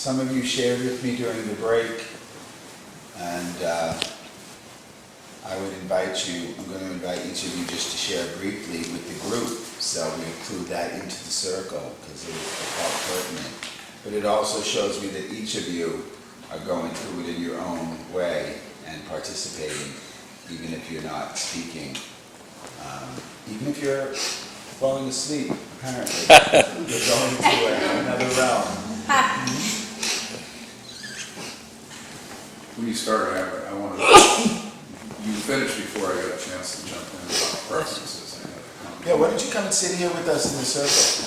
some of you shared with me during the break, and I would invite you, I'm going to invite each of you just to share briefly with the group, so we include that into the circle, because it's quite pertinent. But it also shows me that each of you are going through it in your own way and participating, even if you're not speaking. Even if you're falling asleep, apparently. You're going to another realm. When you started, I wanted to, you finished before I got a chance to jump in about preferences. Yeah, why don't you come and sit here with us in the circle?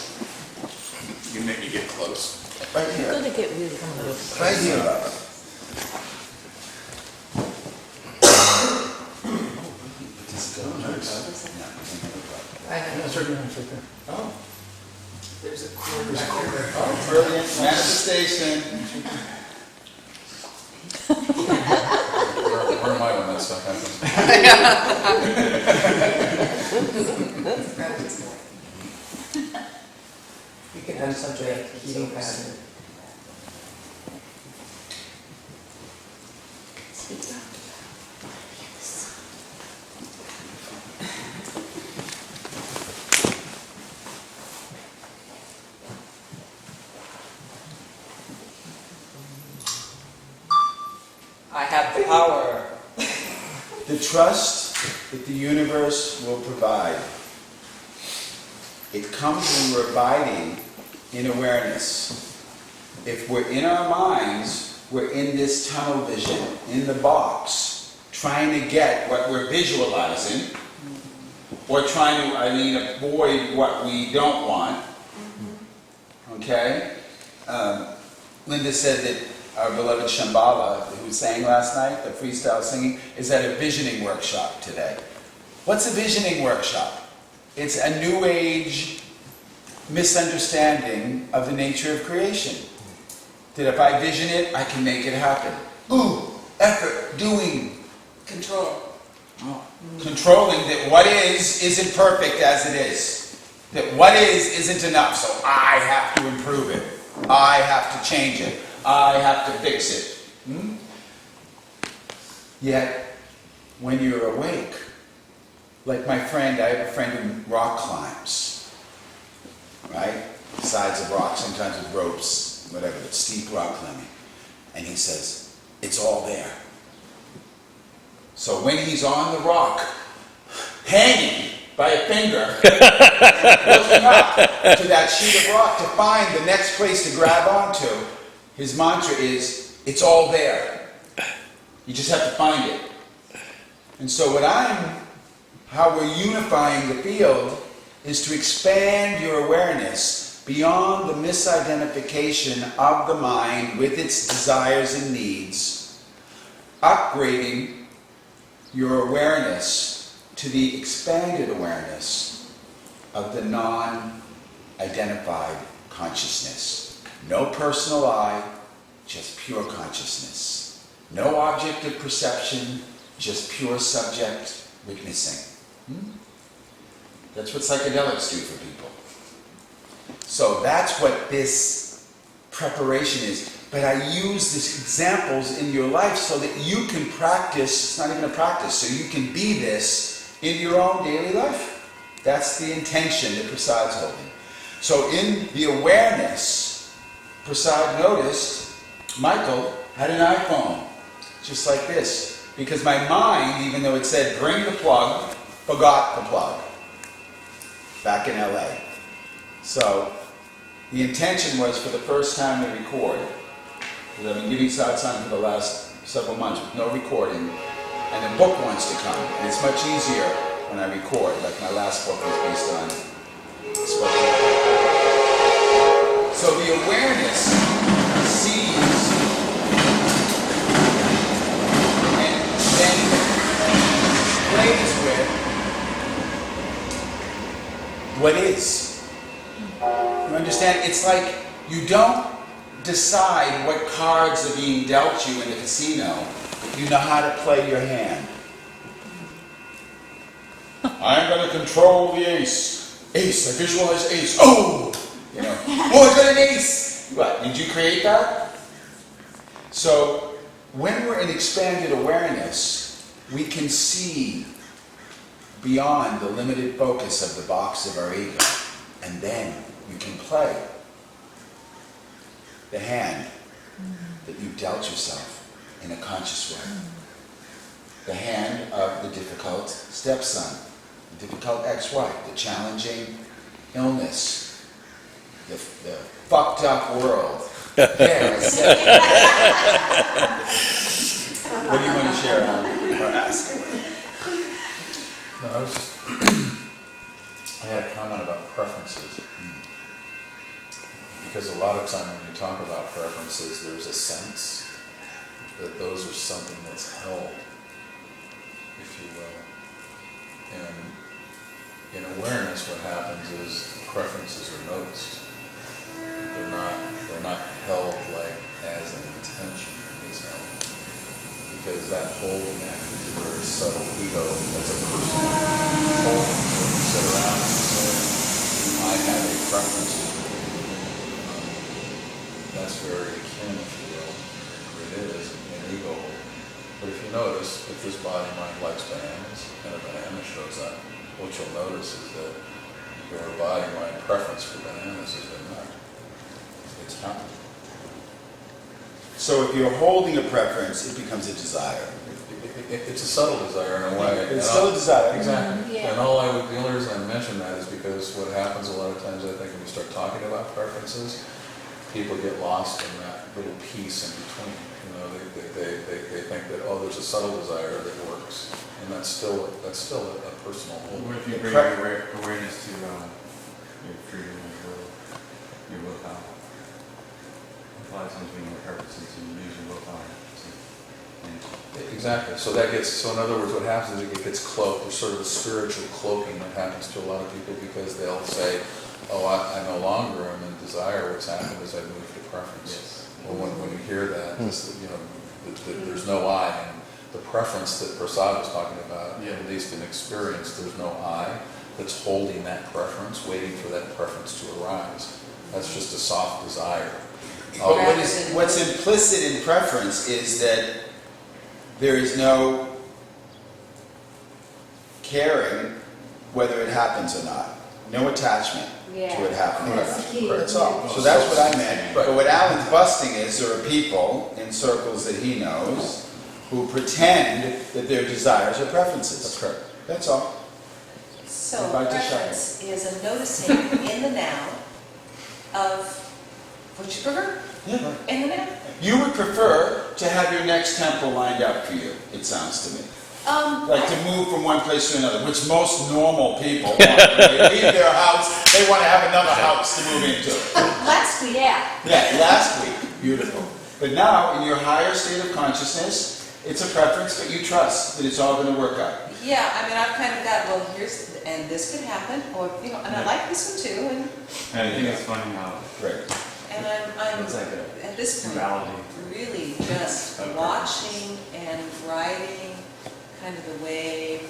You can make me get close. Right It's here. gonna get really close. Right here, Baba. Oh. There's a cord back there. Oh, brilliant manifestation. Where am I when that stuff happens? You can unsubject heating pattern. I have the power. The trust that the universe will provide. It comes when we're abiding in awareness. If we're in our minds, we're in this tunnel vision, in the box, trying to get what we're visualizing, or trying to, avoid what we don't want. Okay? Linda said that our beloved Shambhala, who sang last night, the freestyle singing, is at a visioning workshop today. What's a visioning workshop? It's a new age misunderstanding of the nature of creation. That if I vision it, I can make it happen. Ooh, effort, doing. Control. Oh. Controlling that what is isn't perfect as it is. That what is isn't enough, so I have to improve it. I have to change it. I have to fix it. Yet, when you're awake, like my friend, I have a friend who rock climbs, right? Sides of rock, sometimes with ropes, whatever, but steep rock climbing. And he says, it's all there. So when he's on the rock, hanging by a finger, looking up to that sheet of rock to find the next place to grab onto, his mantra is, it's all there. You just have to find it. And so how we're unifying the field is to expand your awareness beyond the misidentification of the mind with its desires and needs, upgrading your awareness to the expanded awareness of the non-identified consciousness. No personal I, just pure consciousness. No object of perception, just pure subject witnessing. That's what psychedelics do for people. So that's what this preparation is. But I use these examples in your life so that you can practice, it's not even a practice, so you can be this in your own daily life. That's the intention that Prasad's holding. So in the awareness, Prasad noticed Michael had an iPhone, just like this. Because my mind, even though it said bring the plug, forgot the plug. Back in LA. So the intention was for the first time to record. Because I've been giving satsang for the last several months with no recording. And a book wants to come. And it's much easier when I record. Like my last book was based on spoken. So the awareness sees and then plays with what is. You understand? It's like you don't decide what cards are being dealt you in the casino, but you know how to play your hand. I'm going to control the ace. Ace, I visualize ace. Oh! You know, oh, I got an ace! What, did you create that? So when we're in expanded awareness, we can see beyond the limited focus of the box of our ego. And then you can play the hand that you dealt yourself in a conscious way. The hand of the difficult stepson, the difficult ex-wife, the challenging illness, the fucked up world. There, I said it. What do you want to share, Alan, or ask? No, I was just, I had a comment about preferences. Because a lot of time when you talk about preferences, there's a sense that those are something that's held, if you will. And in awareness, what happens is preferences are noticed. They're not held like as an intention is held. Because that holding act is a very subtle ego. That's a personal holding. So you sit around and say, I have a preference. That's very akin, if you will, or it is, an ego. But if you notice, if this body mind likes bananas, and a banana shows up, what you'll notice is that your body mind preference for bananas has been met. It's happened. So if you're holding a preference, it becomes a desire. It's a subtle desire in a way. It's still a desire. Exactly. Yeah. And the only reason I mention that is because what happens a lot of times, I think, when you start talking about preferences, people get lost in that little piece in between. You know, they think that, oh, there's a subtle desire that works, and that's still a personal What holding. if you bring your awareness to your freedom of your willpower? A lot of times when your purpose is to use your willpower to Exactly. So in other words, what happens is it gets cloaked. There's sort of a spiritual cloaking that happens to a lot of people because they'll say, oh, I no longer am in desire. What's happened is I moved to preference. Yes. Well, when you hear that, there's no I. And the preference that Prasad was talking about, Yeah. at least in experience, there's no I that's holding that preference, waiting for that preference to arise. That's just a soft desire. But what's implicit in preference is that there is no caring whether it happens or not. No attachment to it happening or That's not. the key. That's all. So that's what I meant. But what Alan's busting is there are people in circles that he knows who pretend that their desires are preferences. That's correct. That's all. So Invite to preference is a noticing in the now of what you prefer Yeah. in the now. You would prefer to have your next temple lined up for you, it sounds to me. Like to move from one place to another, which most normal people want. When they leave their house, they want to have another house to move into. Last week, yeah. Yeah, last week, beautiful. But now, in your higher state of consciousness, it's a preference, but you trust that it's all going to work out. Yeah, I mean, I've kind of got, well, and this could happen, or, and I like this one too, And I think it's funny how Great. and I'm it's like a at this point, duality. really just watching and riding kind of the wave,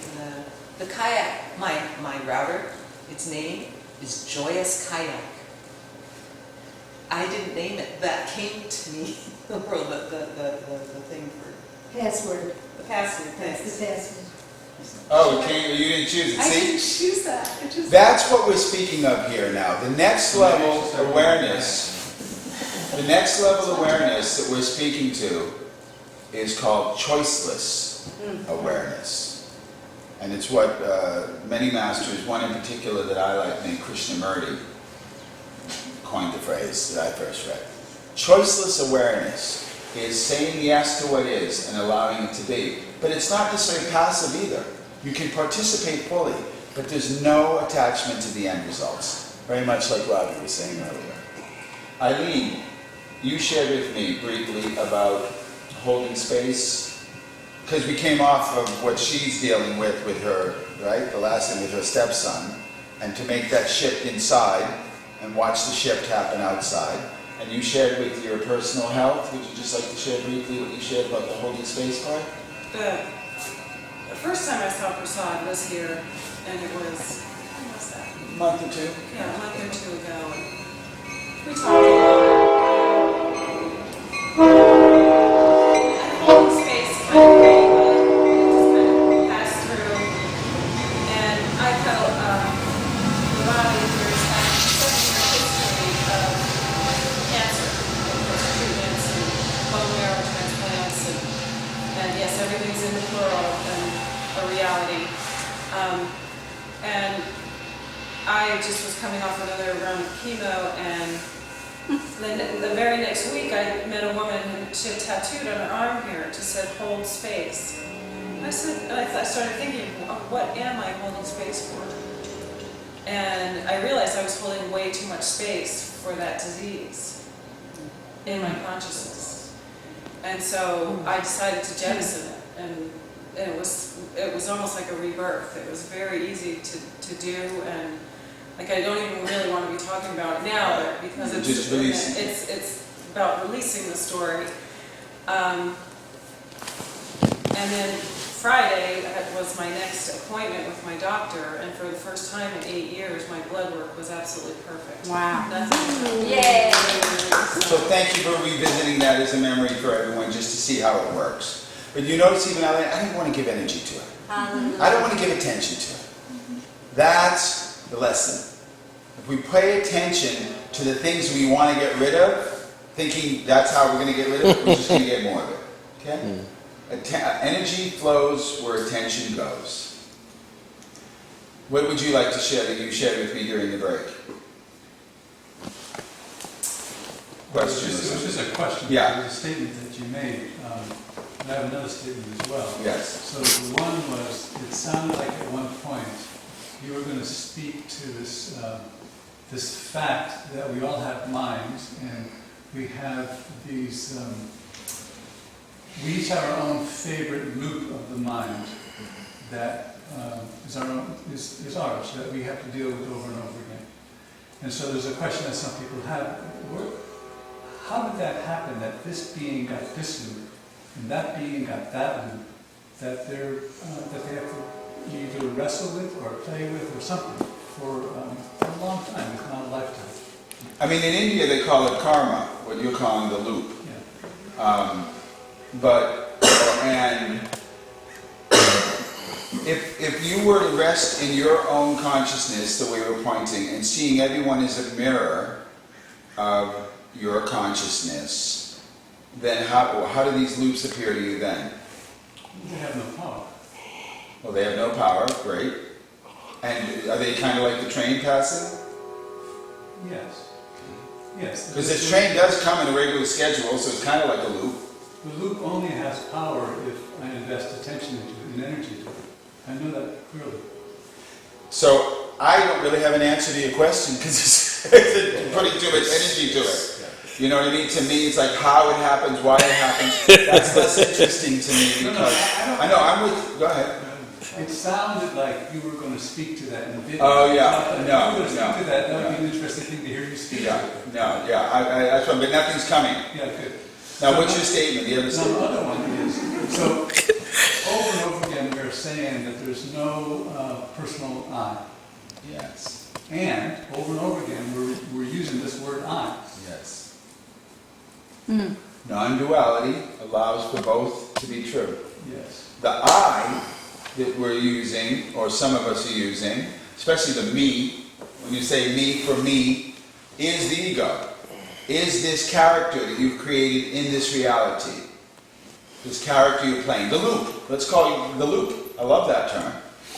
the kayak, my router, its name is Joyous Kayak. I didn't name it, that came to me, the world, the thing for, Password. the password, That's thanks. the password. Oh, it came, you didn't choose it, I see? didn't choose that, it just. That's what we're speaking of here now. The next level awareness, the next level awareness that we're speaking to is called choiceless awareness. And it's what many masters, one in particular that I like named Krishnamurti, coined the phrase that I first read. Choiceless awareness is saying yes to what is and allowing it to be. But it's not necessarily passive either. You can participate fully, but there's no attachment to the end results. Very much like Robbie was saying earlier. Eileen, you shared with me briefly about holding space, because we came off of what she's dealing with her, right? The last thing with her stepson, and to make that shift inside and watch the shift happen outside. And you shared with your personal health. Would you just like to share briefly what you shared about the holding space part? The first time I saw Prasad was here, and it was, when was that? A month or two? Yeah, a month or two ago. And we talked a lot. everything's in the plural and a reality. And I just was coming off another round of chemo, and then the very next week I met a woman and she had tattooed on her arm here. It just said "hold space." I started thinking, what am I holding space for? And I realized I was holding way too much space for that disease in my consciousness. And so I decided to jettison it, and it was almost like a rebirth. It was very easy to do, and like I don't even really want to be talking about it now, but because it's about releasing the story. And then Friday was my next appointment with my doctor, and for the first time in 8 years, my blood work was absolutely perfect. Wow. Nothing. Yay! So thank you for revisiting that as a memory for everyone, just to see how it works. But you notice even now, I didn't want to give energy to it. I don't want to give attention to it. That's the lesson. If we pay attention to the things we want to get rid of, thinking that's how we're going to get rid of it, we're just going to get more of it. Okay? Energy flows where attention goes. What would you like to share that you shared with me during the break? It was just a question. Yeah. It was a statement that you made. And I have another statement as well. Yes. So the one was, it sounded like at one point you were going to speak to this this fact that we all have minds, and we have these. We each have our own favorite loop of the mind that is ours, that we have to deal with over and over again. And so there's a question that some people have: how did that happen? That this being got this loop, and that being got that loop, that they have to either wrestle with or play with or something for a long time, if not a lifetime. I mean, in India they call it karma, what you're calling the loop. Yeah. And if you were to rest in your own consciousness, the way we're pointing, and seeing everyone as a mirror of your consciousness, then how do these loops appear to you then? They have no power. Well, they have no power, great. And are they kind of like the train passing? Yes. Yes. Because this train does come in a regular schedule, so it's kind of like a loop. The loop only has power if I invest attention into it and energy to it. I know that clearly. So I don't really have an answer to your question because it's putting too much energy to it. You know what I mean? To me, it's like how it happens, why it happens. That's less interesting to me because I know I'm with. Go ahead. It sounded like you were going to speak to that and didn't. Oh yeah, If you were going to speak to that, that would be an interesting thing to hear you speak. Yeah, no, yeah. That's one, but nothing's coming. Yeah, good. Now, what's your statement? The other Now, statement. the other one is, so over and over again we're saying that there's no personal I. Yes. And over and over again we're using this word I. Yes. Non-duality allows for both to be true. Yes. The I that we're using, or some of us are using, especially the me, when you say me for me, is the ego. Is this character that you've created in this reality. This character you're playing. The loop. Let's call it the loop. I love that term.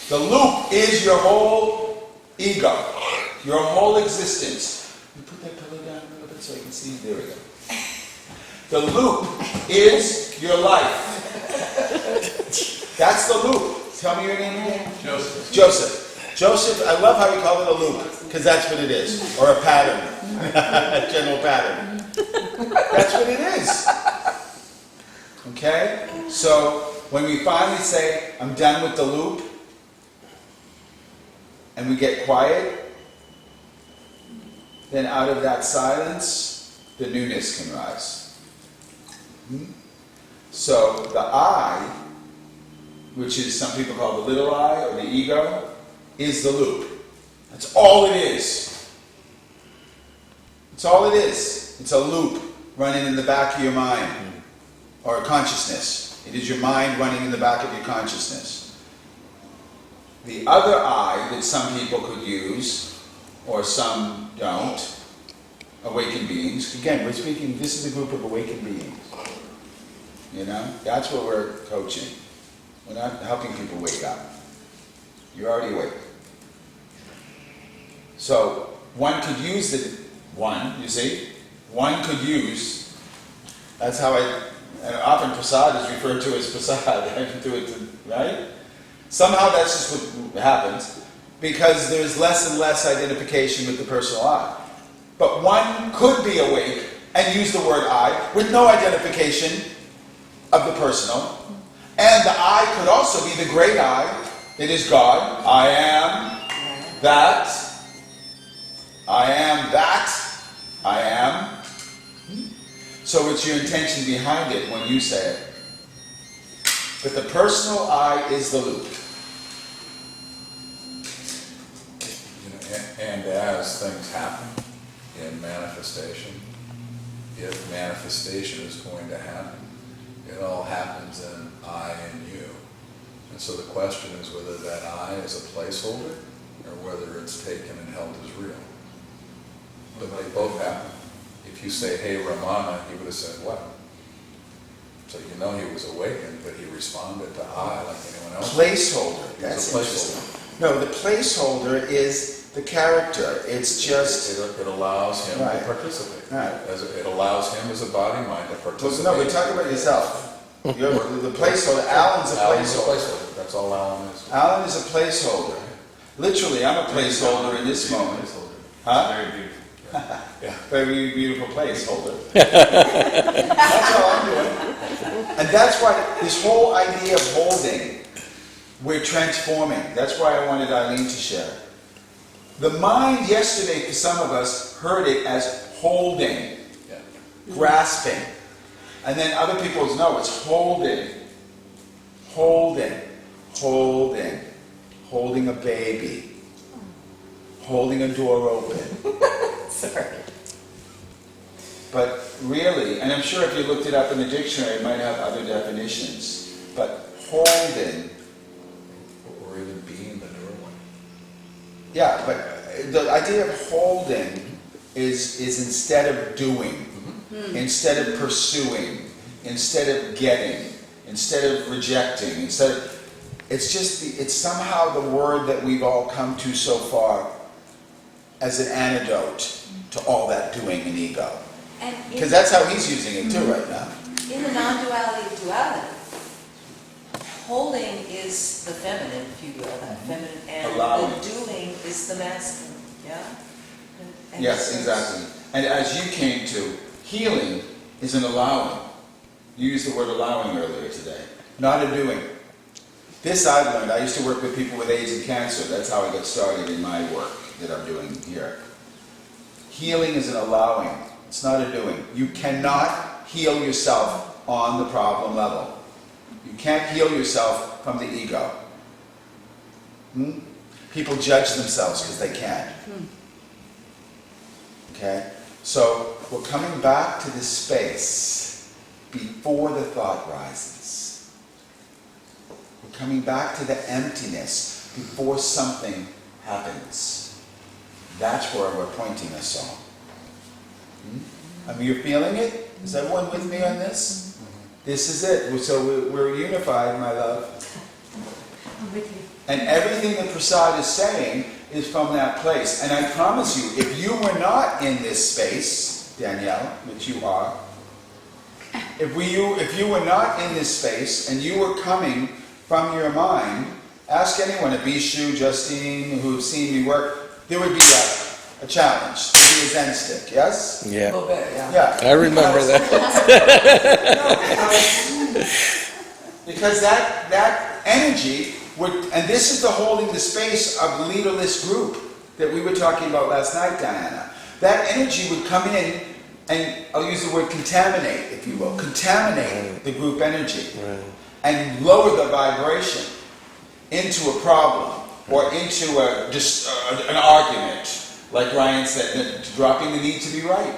The loop is your whole ego. Your whole existence. You put that pillow down a little bit so I can see. There we go. The loop is your life. That's the loop. Tell me your name again. Joseph. Joseph. Joseph, I love how we call it a loop, because that's what it is. Or a pattern. A general pattern. That's what it is. Okay? So, when we finally say, I'm done with the loop, and we get quiet, then out of that silence, the newness can rise. So, the I, which is some people call the little I, or the ego, is the loop. That's all it is. That's all it is. It's a loop running in the back of your mind, or consciousness. It is your mind running in the back of your consciousness. The other I that some people could use, or some don't, awakened beings. Again, we're speaking, this is a group of awakened beings. You know? That's what we're coaching. We're not helping people wake up. You're already awake. So one could use one could use, that's how and often prasad is referred to as prasad, I can do it, right? Somehow that's just what happens, because there's less and less identification with the personal I. But one could be awake and use the word I with no identification of the personal. And the I could also be the great I, that is God. I am that. I am that. I am. So it's your intention behind it when you say it. But the personal I is the loop. And as things happen in manifestation, if manifestation is going to happen, it all happens in I and you. And so the question is whether that I is a placeholder or whether it's taken and held as real. But they both happen. If you say, hey, Ramana, he would have said what? So you know he was awakened, but he responded to I like anyone else. Placeholder. He That's was a interesting. No, the placeholder is the character. It's just... It allows him Right. to participate. Right. It allows him as a body mind to participate. No, we're talking about yourself. You're the placeholder. Alan's a Alan's a placeholder. placeholder. That's all Alan is. Alan is a placeholder. Literally, I'm a placeholder in this moment. Huh? Very beautiful. Yeah. Very beautiful placeholder. That's all I'm doing. And that's why this whole idea of holding, we're transforming. That's why I wanted Eileen to share. The mind yesterday, for some of us, heard it as holding, Yeah. grasping. And then other people know it's holding, holding, holding, holding a baby, holding a door open. Sorry. But really, and I'm sure if you looked it up in the dictionary, it might have other definitions, but holding, Or even being the doorway. yeah, but the idea of holding is instead of doing, instead of pursuing, instead of getting, instead of rejecting, it's somehow the word that we've all come to so far as an antidote to all that doing and ego. Because that's how he's using it too right now. In the non-duality of duality, holding is the feminine, if you will, that feminine, and Allowing. the doing is the masculine, yeah? And Yes, so- exactly. And as you came to, healing is an allowing. You used the word allowing earlier today, not a doing. This I've learned. I used to work with people with AIDS and cancer. That's how I got started in my work that I'm doing here. Healing is an allowing. It's not a doing. You cannot heal yourself on the problem level. You can't heal yourself from the ego. People judge themselves because they can't. Okay? So we're coming back to this space before the thought rises. We're coming back to the emptiness before something happens. That's where we're pointing us all. I mean, you're feeling it? Is everyone with me on this? This is it. So we're unified, my love. I'm with you. And everything that Prasad is saying is from that place. And I promise you, if you were not in this space, Danielle, which you are, if you were not in this space and you were coming from your mind, ask anyone, Abishu, Justine, who have seen me work, there would be a challenge. There would be a Zen stick, yes? A Yeah, little bit, yeah. Yeah. I remember that. Because that energy would, and this is the holding the space of the leaderless group that we were talking about last night, Diana. That energy would come in, and I'll use the word contaminate, if you will, contaminate the group energy, and lower the vibration into a problem or into an argument, like Ryan said, dropping the need to be right.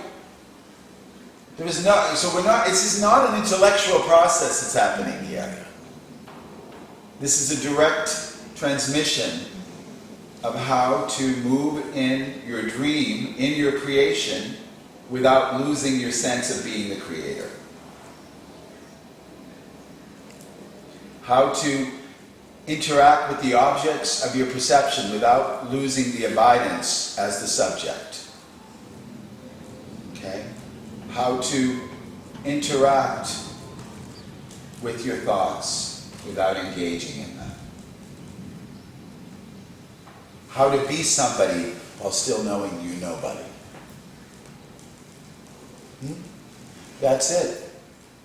There is not. So we're not. This is not an intellectual process that's happening here. This is a direct transmission of how to move in your dream, in your creation, without losing your sense of being the creator. How to interact with the objects of your perception without losing the abidance as the subject. Okay? How to interact with your thoughts without engaging in them. How to be somebody while still knowing you're nobody. That's it.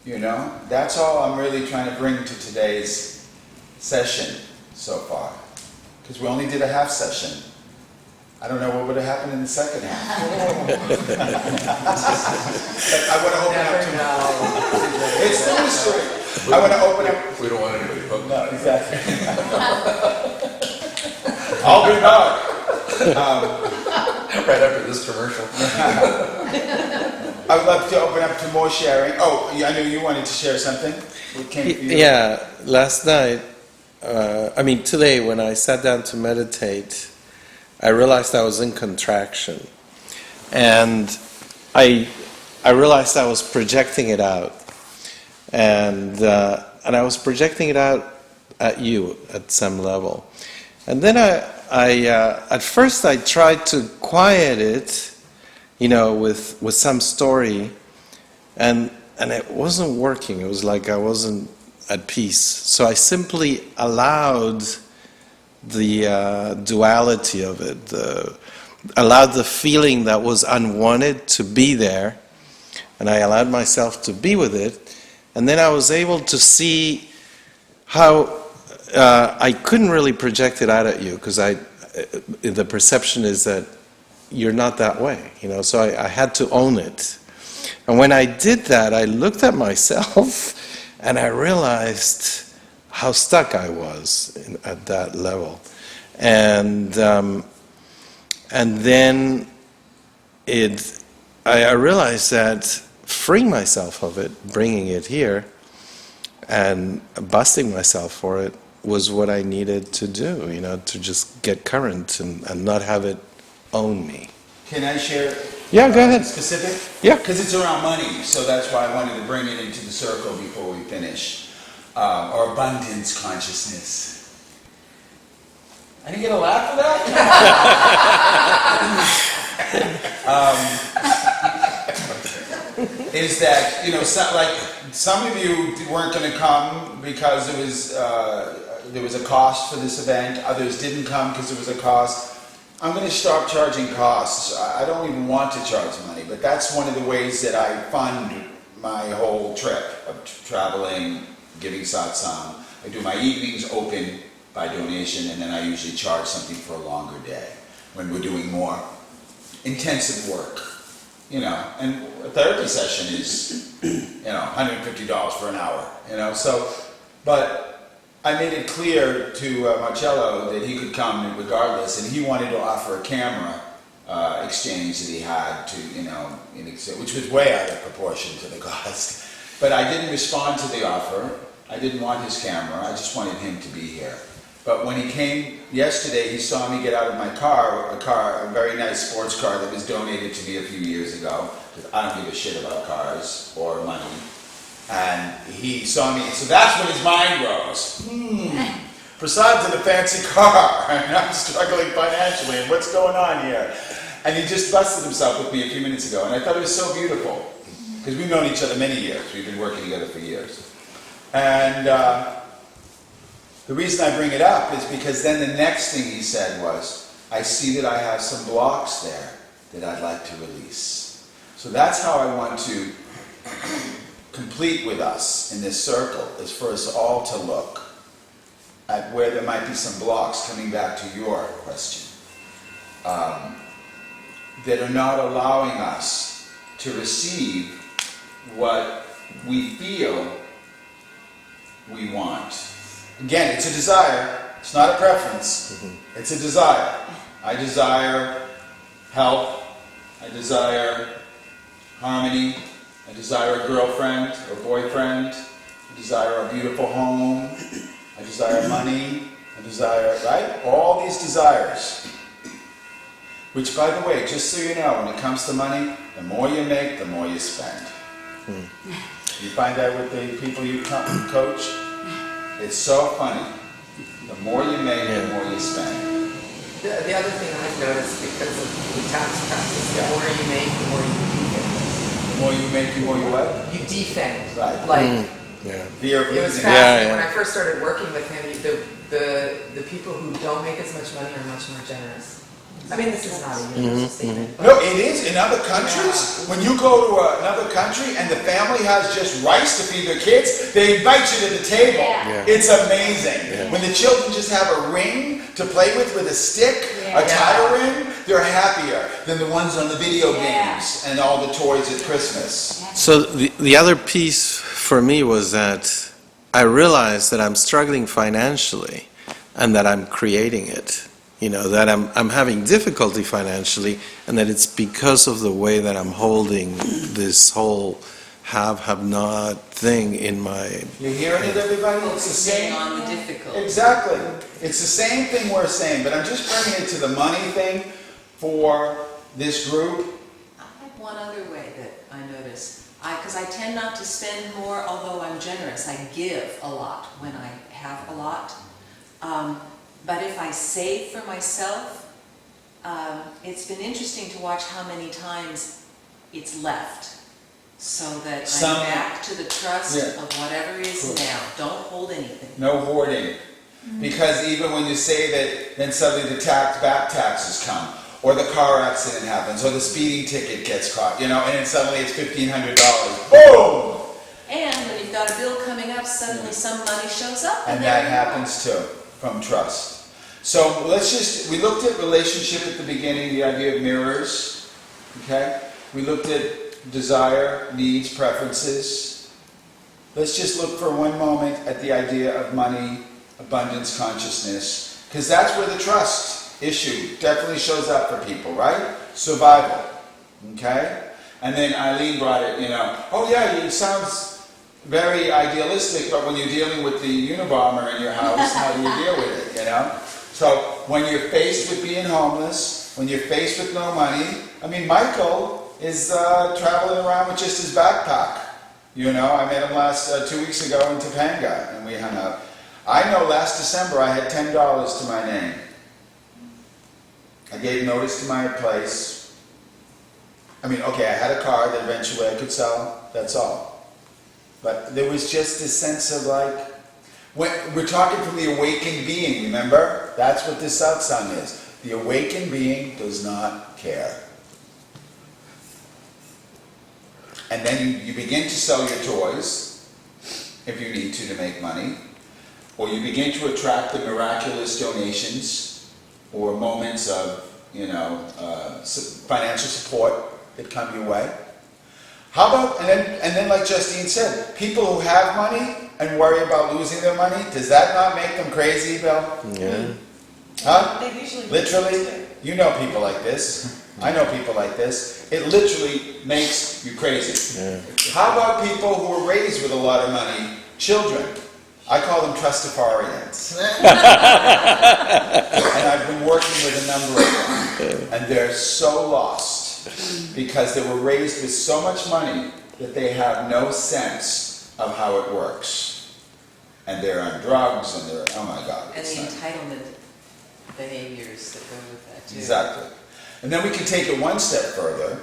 You know? That's all I'm really trying to bring to today's session so far. Because we only did a half session. I don't know what would have happened in the second half. But I want to open up to It's the mystery. I want to open up. We don't want anybody hooked. No, exactly. I'll be back. Right after this commercial. I would love to open up to more sharing. Oh, I knew you wanted to share something. What came to you? Yeah, last night, today when I sat down to meditate, I realized I was in contraction. And I realized I was projecting it out. And I was projecting it out at you at some level. And then at first I tried to quiet it, with some story, and it wasn't working. It was like I wasn't at peace. So I simply allowed the duality of it, allowed the feeling that was unwanted to be there, and I allowed myself to be with it, and then I was able to see how I couldn't really project it out at you, because the perception is that you're not that way, so I had to own it. And when I did that, I looked at myself and I realized how stuck I was at that level. And then I realized that freeing myself of it, bringing it here, and busting myself for it was what I needed to do, to just get current and not have it own me. Can I share? Yeah, go ahead. Specific? Yeah. Because it's around money, so that's why I wanted to bring it into the circle before we finish. Or abundance consciousness. I didn't get a laugh for that? Is that, some of you weren't going to come because there was a cost for this event. Others didn't come because there was a cost. I'm going to stop charging costs. I don't even want to charge money, but that's one of the ways that I fund my whole trip of traveling, giving satsang. I do my evenings open by donation, and then I usually charge something for a longer day when we're doing more intensive work. And a therapy session is, $150 for an hour, but I made it clear to Marcello that he could come regardless, and he wanted to offer a camera exchange that he had to, which was way out of proportion to the cost. But I didn't respond to the offer. I didn't want his camera. I just wanted him to be here. But when he came yesterday, he saw me get out of my car, a very nice sports car that was donated to me a few years ago, because I don't give a shit about cars or money. And he saw me, so that's when his mind rose. Prasad's in a fancy car, and I'm struggling financially, and what's going on here? And he just busted himself with me a few minutes ago, and I thought it was so beautiful, because we've known each other many years. We've been working together for years. And the reason I bring it up is because then the next thing he said was, I see that I have some blocks there that I'd like to release. So that's how I want to complete with us in this circle, is for us all to look at where there might be some blocks, coming back to your question, that are not allowing us to receive what we feel we want. Again, it's a desire, it's not a preference, it's a desire. I desire health, I desire harmony, I desire a girlfriend or boyfriend, I desire a beautiful home, I desire money, I desire, right? All these desires. Which, by the way, just so you know, when it comes to money, the more you make, the more you spend. You find that with the people you coach? It's so funny. The more you make, the more you spend. The other thing I've noticed because of the tax practice, the Yeah. more you make, the more you defend. The more you make, the more you what? You defend. Right. Like, Yeah. Fear of it was losing. fascinating. Yeah. When I first started working with him, the people who don't make as much money are much more generous. I mean, this is not a universal statement. but- No, it is in other countries. When you go to another country and the family has just rice to feed their kids, they invite you to the table. Yeah. It's amazing. Yeah. When the children just have a ring to play with a stick, Yeah. a tire ring, they're happier than the ones on the video Yeah. games and all the toys at Christmas. So the other piece for me was that I realized that I'm struggling financially and that I'm creating it. You know, that I'm having difficulty financially and that it's because of the way that I'm holding this whole have not thing in my... You hearing it, everybody? It's the Focusing same. on the difficult. Exactly. It's the same thing we're saying, but I'm just bringing it to the money thing for this group. I have one other way that I notice. Because I tend not to spend more, although I'm generous. I give a lot when I have a lot. But if I save for myself, it's been interesting to watch how many times it's left. So that Some- I'm back to the trust Yeah. of whatever is Cool. now. Don't hold anything. No hoarding. Because even when you say that, then suddenly the back taxes come, or the car accident happens, or the speeding ticket gets caught, and then suddenly it's $1,500. Boom! And when you've got a bill coming up, suddenly some money shows up. And there that you happens too, from trust. So we looked at relationship at the beginning, the idea of mirrors, okay? We looked at desire, needs, preferences. Let's just look for one moment at the idea of money, abundance, consciousness, because that's where the trust issue definitely shows up for people, right? Survival, okay? And then Eileen brought it, oh yeah, it sounds very idealistic, but when you're dealing with the Unabomber in your house, how do you deal with it, So when you're faced with being homeless, when you're faced with no money, Michael is traveling around with just his backpack. I met him 2 weeks ago in Topanga, and we hung out. I know last December I had $10 to my name. I gave notice to my place. I had a car that eventually I could sell, that's all. But there was just this sense of when we're talking from the awakened being, remember? That's what this satsang is. The awakened being does not care. And then you begin to sell your toys, if you need to make money, or you begin to attract the miraculous donations or moments of, financial support that come your way. How about, and then like Justine said, people who have money and worry about losing their money, does that not make them crazy, Bill? Yeah. Huh? They usually Literally? You know people like this. I know people like this. It literally makes you crazy. Yeah. How about people who are raised with a lot of money? Children. I call them trustafarians. And I've been working with a number of them. And they're so lost because they were raised with so much money that they have no sense of how it works. And they're on drugs and they're, oh my God. And it's the not- entitlement behaviors that go with that too. Exactly. And then we can take it one step further.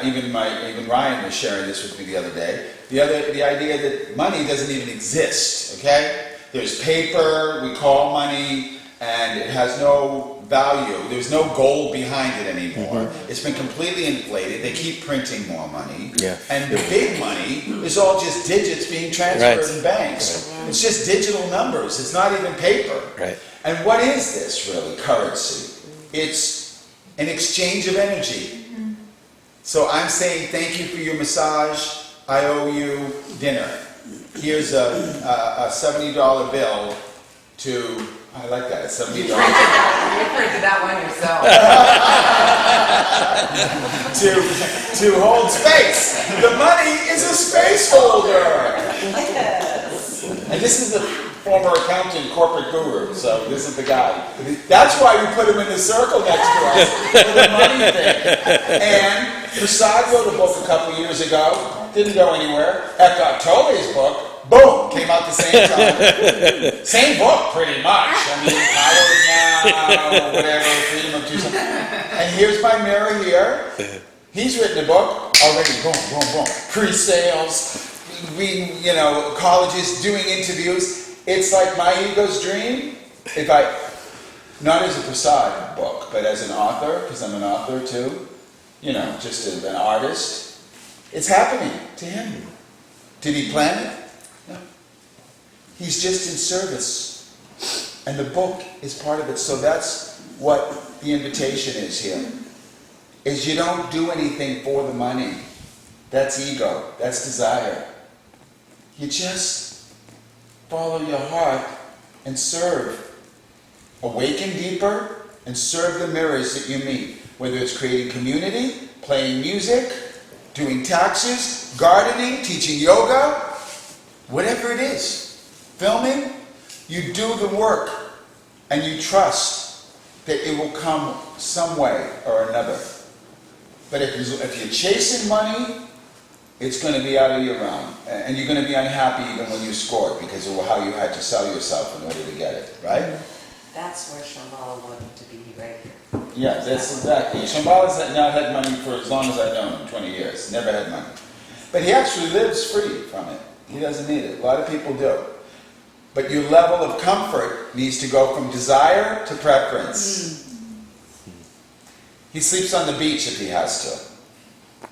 Even Ryan was sharing this with me the other day. The idea that money doesn't even exist. Okay? There's paper we call money, and it has no value. There's no gold behind it anymore. It's been completely inflated. They keep printing more money. Yeah. And the big money is all just digits being transferred Right. in banks. It's just digital numbers. It's not even paper. Right. And what is this really, currency? It's an exchange of energy. So I'm saying thank you for your massage, I owe you dinner. Here's a $70 bill to, I like that, $70. You printed that one yourself. to hold space. The money is a space holder. And this is the former accountant, corporate guru, so this is the guy. That's why we put him in the circle next to us, for the money thing. And Prasad wrote a book a couple years ago, didn't go anywhere. Eckhart Tolle's book, boom, came out the same time. Same book, pretty much. I mean, Power of Now, whatever, Freedom of Tucson. And here's my mirror here. He's written a book already, boom, boom, boom. Pre-sales, reading, colleges, doing interviews. It's like my ego's dream. Not as a prasad book, but as an author, because I'm an author too. Just as an artist. It's happening to him. Did he plan it? No. He's just in service. And the book is part of it. So that's what the invitation is here. Is you don't do anything for the money. That's ego. That's desire. You just follow your heart and serve. Awaken deeper and serve the mirrors that you meet. Whether it's creating community, playing music, doing taxes, gardening, teaching yoga, whatever it is, filming, you do the work and you trust that it will come some way or another. But if you're chasing money, it's going to be out of your realm. And you're going to be unhappy even when you score it because of how you had to sell yourself in order to get it, right? That's where Shambhala wanted to be, right here. Yeah, that's exactly. Shambhala's not had money for as long as I've known him, 20 years. Never had money. But he actually lives free from it. He doesn't need it. A lot of people do. But your level of comfort needs to go from desire to preference. He sleeps on the beach if he has to.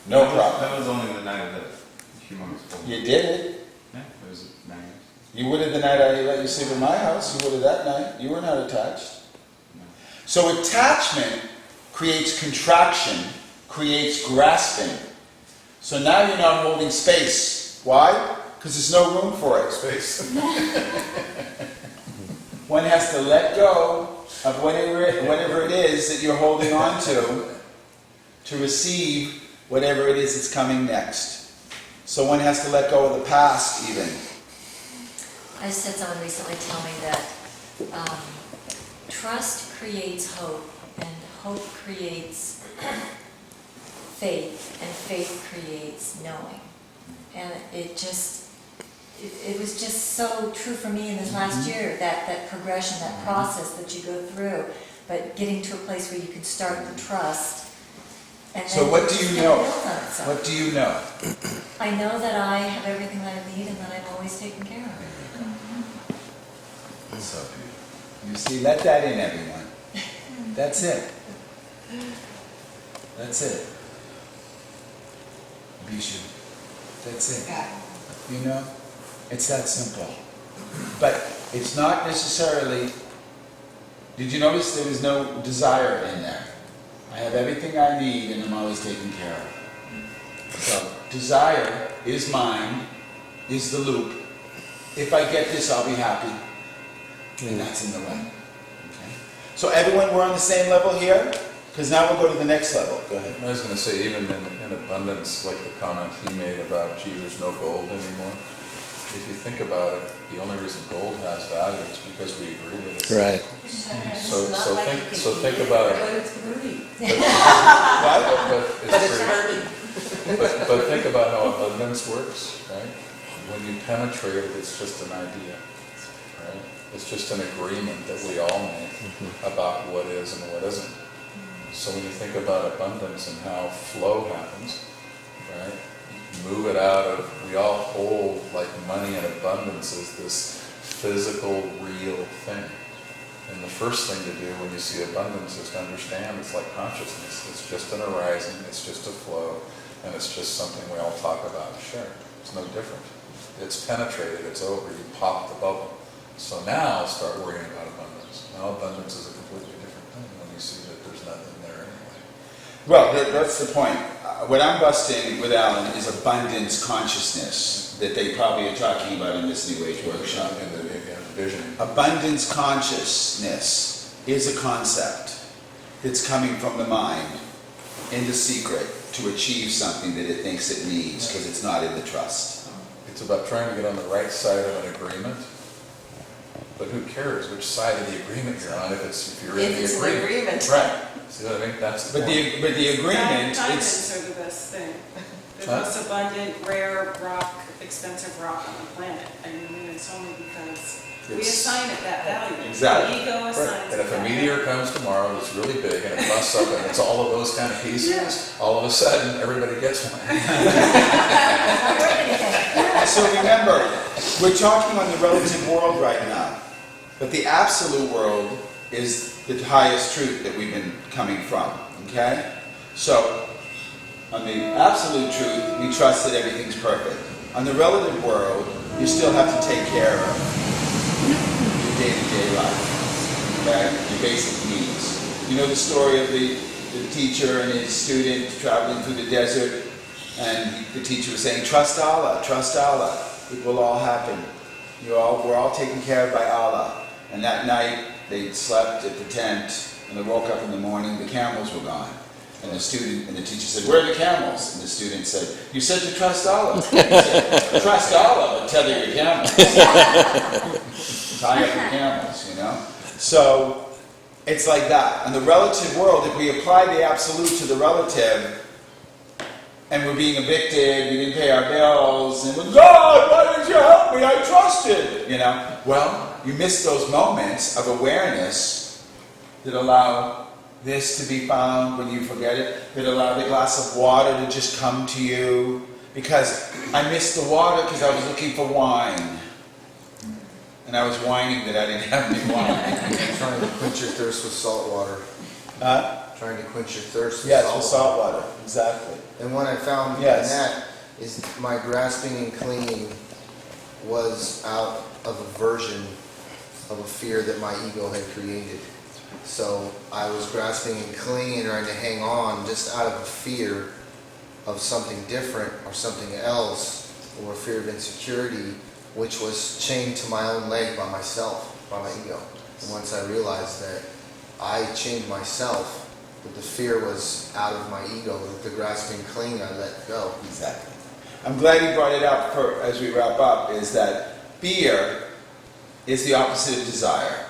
No problem. That was only the night of the humongous full. You did it. Yeah, it was 9 years. You would have the night I let you sleep in my house. You would have that night. You were not attached. No. So attachment creates contraction, creates grasping. So now you're not holding space. Why? Because there's no room for it. Space. One has to let go of whatever it is that you're holding on to receive whatever it is that's coming next. So one has to let go of the past even. I just had someone recently tell me that trust creates hope, and hope creates faith, and faith creates knowing. And it was just so true for me in this last year, that progression, that process that you go through, but getting to a place where you can start the trust. And So then what do it's you gonna know? build on itself. What do you know? I know that I have everything that I need and that I'm always taken care of. So beautiful. You see, let that in, everyone. That's it. That's it. Bishu. That's it. It's that simple. But it's not necessarily. Did you notice there was no desire in there? I have everything I need and I'm always taken care of. So desire is mind, is the loop. If I get this, I'll be happy. And that's in the way. Okay? So everyone, we're on the same level here? Because now we'll go to the next level. Go ahead. I was going to say, even in abundance, like the comment he made about, gee, there's no gold anymore. If you think about it, the only reason gold has value is because we agree with it. Right. So think about it. But it's Rudy. But think about how abundance works, right? When you penetrate it, it's just an idea, right? It's just an agreement that we all make about what is and what isn't. So when you think about abundance and how flow happens, right? Move it out of, we all hold like money and abundance as this physical, real thing. And the first thing to do when you see abundance is to understand it's like consciousness. It's just an arising, it's just a flow, and it's just something we all talk about. Sure, it's no different. It's penetrated, it's over, you pop the bubble. So now start worrying about abundance. Now abundance is a completely different thing when you see that there's nothing there anyway. Well, that's the point. What I'm busting with Alan is abundance consciousness that they probably are talking about in this New Age workshop. In the vision. Abundance consciousness is a concept that's coming from the mind in the secret to achieve something that it thinks it needs because it's not in the trust. It's about trying to get on the right side of an agreement. But who cares which side of the agreement you're on if you're in the It's an agreement. agreement. Right. See what I mean? That's the But point. the agreement, Diamonds it's are the best thing. the most abundant, rare rock, expensive rock on the planet. I mean, it's only because we It's- assign it that value. Exactly. The ego assigns And it if a that meteor value. comes tomorrow that's really big and it busts up and it's all of those kind of pieces, all of a sudden, everybody gets one. So remember, we're talking on the relative world right now, but the absolute world is the highest truth that we've been coming from, okay? So, on the absolute truth, we trust that everything's perfect. On the relative world, you still have to take care of your day-to-day life, okay? Your basic needs. You know the story of the teacher and his student traveling through the desert, and the teacher was saying, trust Allah, it will all happen. We're all taken care of by Allah. And that night, they slept at the tent, and they woke up in the morning, the camels were gone. And the teacher said, where are the camels? And the student said, you said to trust Allah. He said, trust Allah, but tether your camels. Tie up your camels, you know? So, it's like that. In the relative world, if we apply the absolute to the relative, and we're being evicted, we didn't pay our bills, and we're, God, why didn't you help me? I trusted, you know? Well, you miss those moments of awareness that allow this to be found when you forget it, that allow the glass of water to just come to you, because I missed the water because I was looking for wine. And I was whining that I didn't have any wine. Trying to quench your thirst with salt water. Trying to quench your thirst with Yes, salt with salt water, exactly. And what I found Yes. in that is my grasping and clinging was out of a version of a fear that my ego had created. So I was grasping and clinging and trying to hang on just out of a fear of something different or something else, or a fear of insecurity, which was chained to my own leg by myself, by my ego. And once I realized that I chained myself, that the fear was out of my ego, that the grasping and clinging I let go. Exactly. I'm glad you brought it up as we wrap up, is that fear is the opposite of desire.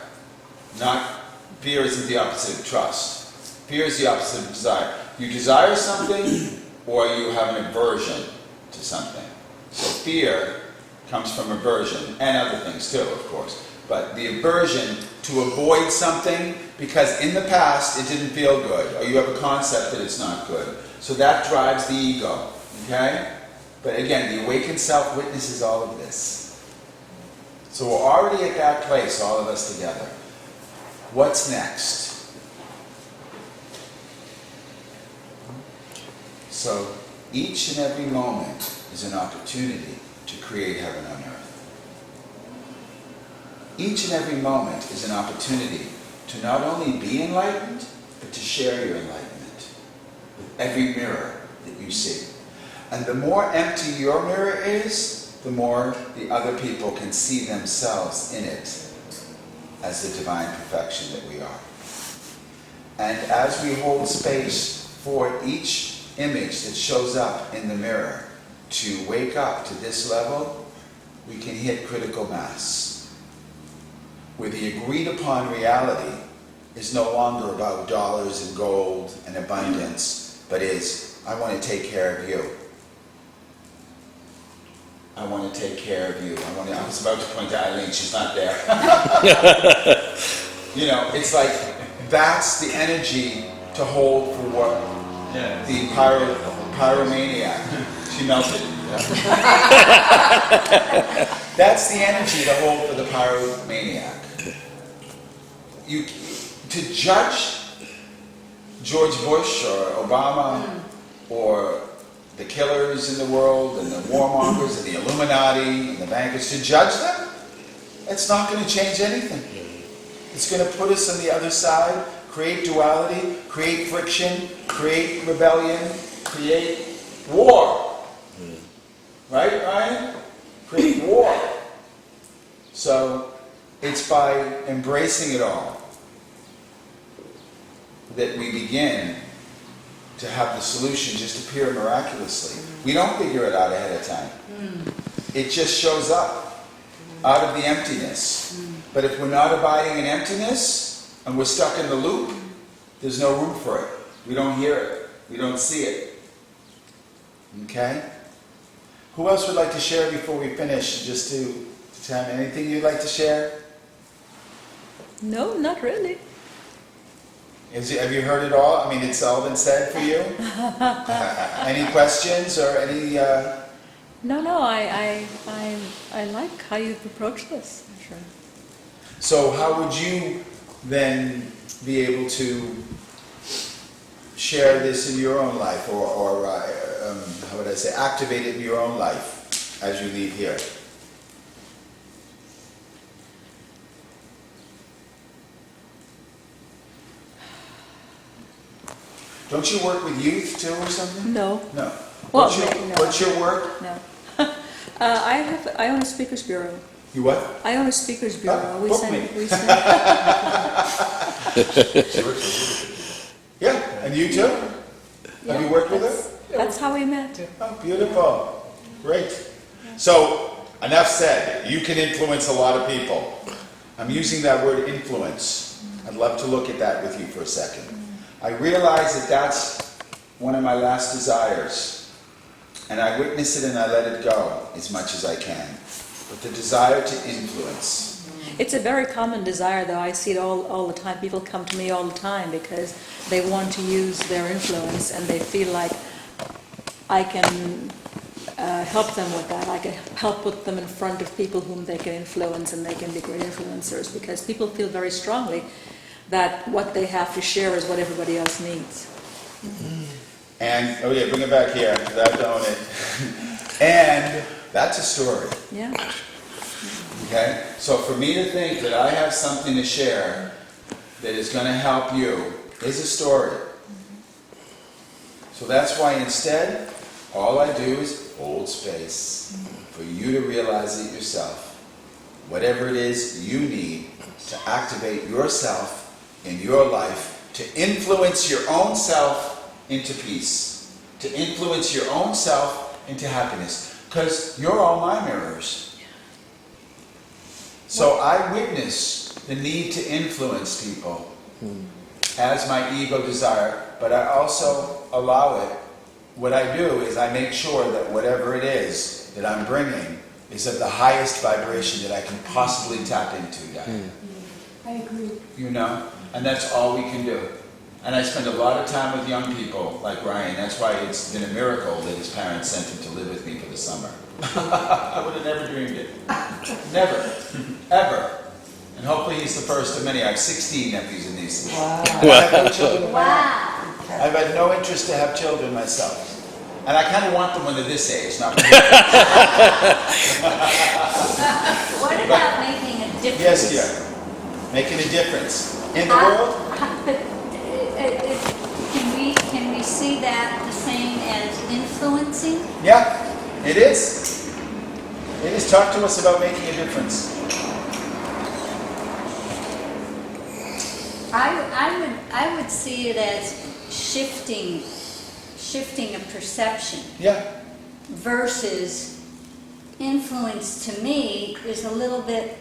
Fear isn't the opposite of trust. Fear is the opposite of desire. You desire something, or you have an aversion to something. So fear comes from aversion, and other things too, of course. But the aversion to avoid something because in the past it didn't feel good, or you have a concept that it's not good. So that drives the ego, okay? But again, the awakened self witnesses all of this. So we're already at that place, all of us together. What's next? So each and every moment is an opportunity to create heaven on earth. Each and every moment is an opportunity to not only be enlightened, but to share your enlightenment with every mirror that you see. And the more empty your mirror is, the more the other people can see themselves in it as the divine perfection that we are. And as we hold space for each image that shows up in the mirror to wake up to this level, we can hit critical mass, where the agreed upon reality is no longer about dollars and gold and abundance, but is, I want to take care of you. I want to take care of you. I was about to point to Eileen, she's not there. You know, it's like, that's the energy to hold for what the pyromaniac, she melted. That's the energy to hold for the pyromaniac. To judge George Bush or Obama or the killers in the world and the warmongers and the Illuminati and the bankers, to judge them, it's not going to change anything. It's going to put us on the other side, create duality, create friction, create rebellion, create war. Right, Ryan? Create war. So it's by embracing it all that we begin to have the solution just appear miraculously. We don't figure it out ahead of time. It just shows up out of the emptiness. But if we're not abiding in emptiness and we're stuck in the loop, there's no room for it. We don't hear it. We don't see it. Okay? Who else would like to share before we finish? Just to tell me anything you'd like to share? No, not really. Have you heard it all? I mean, it's all been said for you? Any questions or any... No, I like how you've approached this. Sure. So how would you then be able to share this in your own life, or how would I say, activate it in your own life as you leave here? Don't you work with youth too or something? No. No. Well, What's no. what's your work? No. I own a speakers bureau. You what? I own a speakers bureau. Oh, book me. We send. Yeah, and you too? Have you worked with her? That's how we met. Oh, beautiful. Great. So, enough said. You can influence a lot of people. I'm using that word influence. I'd love to look at that with you for a second. I realize that that's one of my last desires. And I witness it and I let it go as much as I can. But the desire to influence. It's a very common desire, though. I see it all the time. People come to me all the time because they want to use their influence and they feel like I can help them with that. I can help put them in front of people whom they can influence, and they can be great influencers, because people feel very strongly that what they have to share is what everybody else needs. And, oh yeah, bring it back here, that don't it. And that's a story. Yeah. Okay? So for me to think that I have something to share that is going to help you is a story. So that's why instead, all I do is hold space for you to realize it yourself. Whatever it is you need to activate yourself in your life, to influence your own self into peace, to influence your own self into happiness. Because you're all my mirrors. So I witness the need to influence people as my ego desire, but I also allow it. What I do is I make sure that whatever it is that I'm bringing is of the highest vibration that I can possibly tap into, Diane. I agree. You know? And that's all we can do. And I spend a lot of time with young people like Ryan. That's why it's been a miracle that his parents sent him to live with me for the summer. I would have never dreamed it. Never. Ever. And hopefully he's the first of many. I have 16 nephews and nieces. Wow. I have no children of my own. I've had no interest to have children myself. And I kind of want them when they're this age, not when What about making a difference? Yes, dear. Making a difference in the world. Can we see that the same as influencing? Yeah, it is. It is. Talk to us about making a difference. I would see it as shifting a perception. Yeah. Versus influence, to me, is a little bit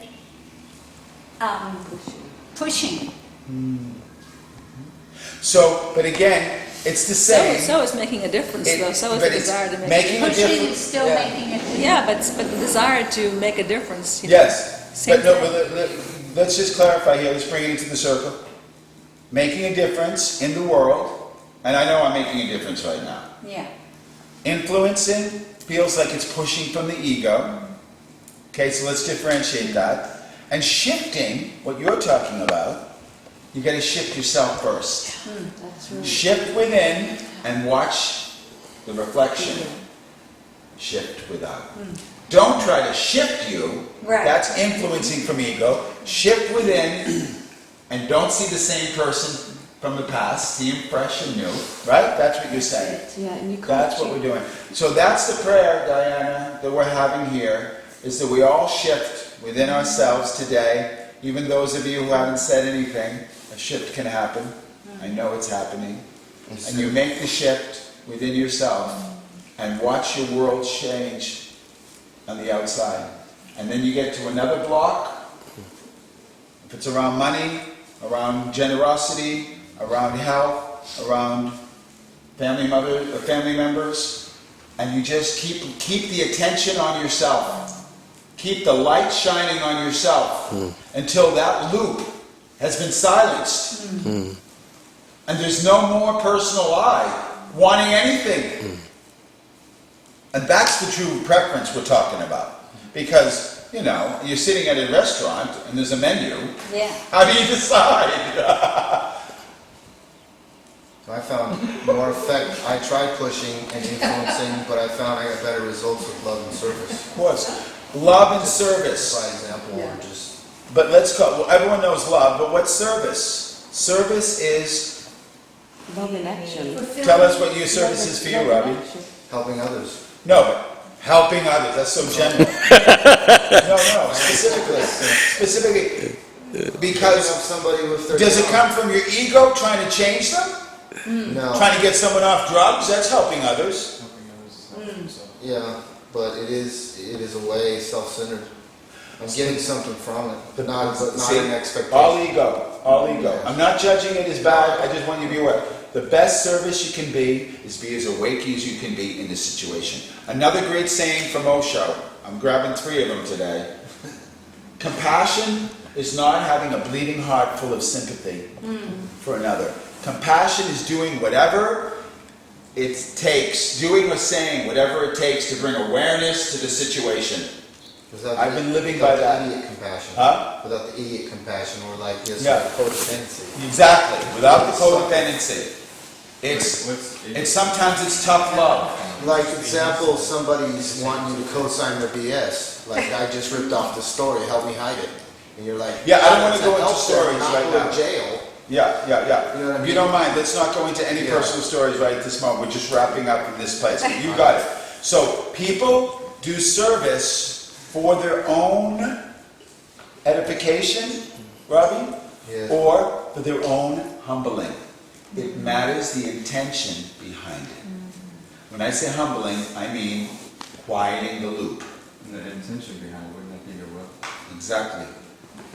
pushing. So, but again, it's the same. So is making a difference, though. So is the desire to make a making a difference. Pushing difference. is still making a difference. Yeah, but the desire to make a difference. You know, Yes, same but no. thing. But let's just clarify here. Let's bring it into the circle. Making a difference in the world, and I know I'm making a difference right now. Yeah. Influencing feels like it's pushing from the ego. Okay, so let's differentiate that. And shifting, what you're talking about, you got to shift yourself first. That's right. Shift within and watch the reflection shift without. Don't try to shift you. Right. That's influencing from ego. Shift within and don't see the same person from the past. See him fresh and new. Right? That's what you're saying. Yeah, and you That's what we're doing. So that's the prayer, Diana, that we're having here, is that we all shift within ourselves today. Even those of you who haven't said anything, a shift can happen. I know it's happening. And you make the shift within yourself and watch your world change on the outside. And then you get to another block. If it's around money, around generosity, around health, around family members, and you just keep the attention on yourself. Keep the light shining on yourself until that loop has been silenced. And there's no more personal I wanting anything. And that's the true preference we're talking about. Because, you know, you're sitting at a restaurant and there's a menu. Yeah. How do you decide? I found more effect. I tried pushing and influencing, but I found I got better results with love and service. Of course. Love and service. By example, or just But let's call, well, everyone knows love, but what's service? Service is, Love in action. tell us what your service is for you, Robbie. helping others. No, but helping others, that's so general. No, specifically, Picking because up somebody with their does it down. come from your ego trying to change them? No. Trying to get someone off drugs, that's helping others. Yeah, but it is a way self-centered. I'm getting something from it, but not See, an expectation. all ego. I'm not judging it as bad, I just want you to be aware. The best service you can be is be as awake as you can be in this situation. Another great saying from Osho, I'm grabbing 3 of them today. Compassion is not having a bleeding heart full of sympathy for another. Compassion is doing whatever it takes, doing or saying whatever it takes to bring awareness to the situation. I've been living by that. Without the idiot compassion. Huh? Without the idiot compassion, or like this Yeah. codependency. Exactly, without the codependency. It's sometimes it's tough love. Like example, somebody's wanting you to co-sign their BS. Like I just ripped off the story, help me hide it. And you're like, Yeah, I don't want to go into help them, stories not right go now. to jail. Yeah. You know what I If you mean? don't mind, let's not go into any Yeah. personal stories right at this moment. We're just wrapping up in this place. But you got it. So people do service for their own edification, Robbie, Yeah. or for their own humbling. It matters the intention behind it. When I say humbling, I mean quieting the loop. The intention behind it, wouldn't that be your will? Exactly.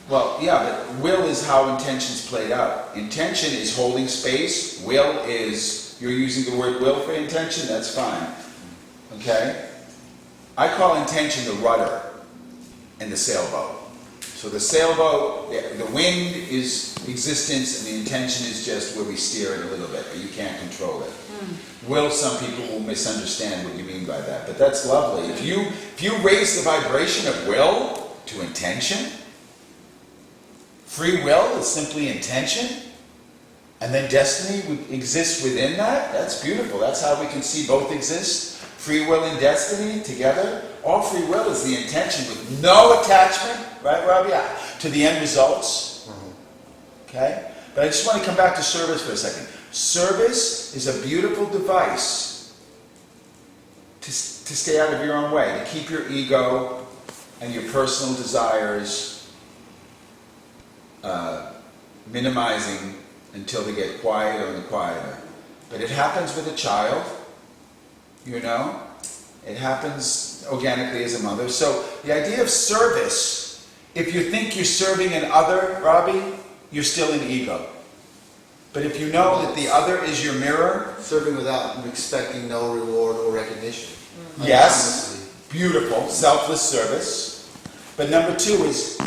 Well, yeah, but will is how intention's played out. Intention is holding space. Will is, you're using the word will for intention, that's fine. Okay? I call intention the rudder in the sailboat. So the sailboat, the wind is existence and the intention is just where we steer it a little bit, but you can't control it. Will, some people will misunderstand what you mean by that, but that's lovely. If you raise the vibration of will to intention, free will is simply intention, and then destiny exists within that, that's beautiful. That's how we can see both exist. Free will and destiny together. All free will is the intention with no attachment, right, Robbie, to the end results. Okay? But I just want to come back to service for a second. Service is a beautiful device to stay out of your own way, to keep your ego and your personal desires minimizing until they get quieter and quieter. But it happens with a child, you know? It happens organically as a mother. So the idea of service, if you think you're serving an other, Robbie, you're still in ego. But if you know that the other is your mirror, Serving without expecting no reward or recognition. yes, Honestly. beautiful, selfless service. But number 2 is,